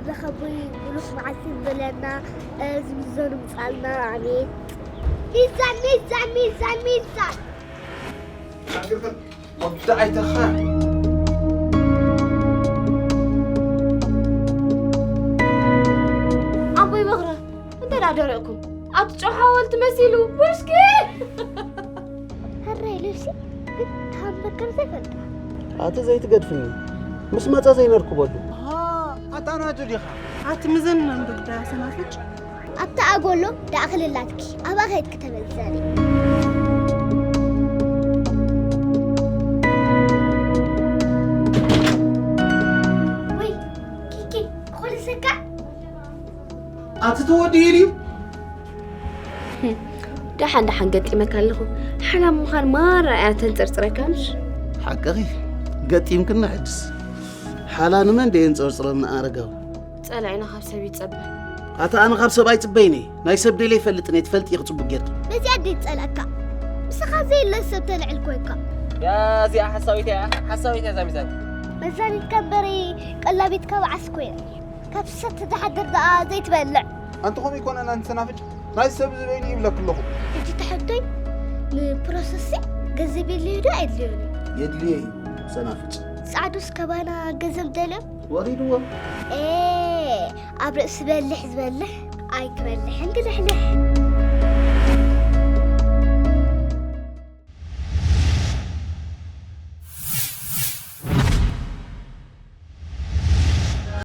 عبد خبري بلوخ معسين بلنا زمزون مصالنا عميد ميزان ميزان ميزان ميزان حقيقة وابتعي تخاع عمي بغرة انت لا دوركم أتجو حاولت مسيلو وشكي هرّي لوسي قلت هم مكر زي فلتا أنت زي تقدفني مش ما زي نركب له أنا جديخة عتمزن بدا سنافج أبتا أقول له داخل اللاتكي أبا غيت كتب الزاني وي كيكي خولي سكا أنت توديني دحن قلت لي مكالخو حنا مخان ما رأي تنصرصركمش حقي قد يمكن نحجز حالا من دين صرصرنا أرجو صلعنا خاب سبي تصبح أتا أنا خاب سباي تبيني ناي سبدي لي فلتني تفلت يخطب بجد بس يدي تسألك مسخا زي اللي سبتل الكويكا يا زي حسويتي زي ميزان مزاني كبري قلبيت كاب عسكوير كبسة تتحدر دقا زي تبلع أنتم يكون أنا نسنافج ناي سب زبيني يبلا كلهم انت تحدي بروسسي جذبي اللي يدو عدلوني يدلي سنافج سعدوس كبانا جذب دلو وريدوا ايه عبر سبلح زبلح اي كبلح انقلح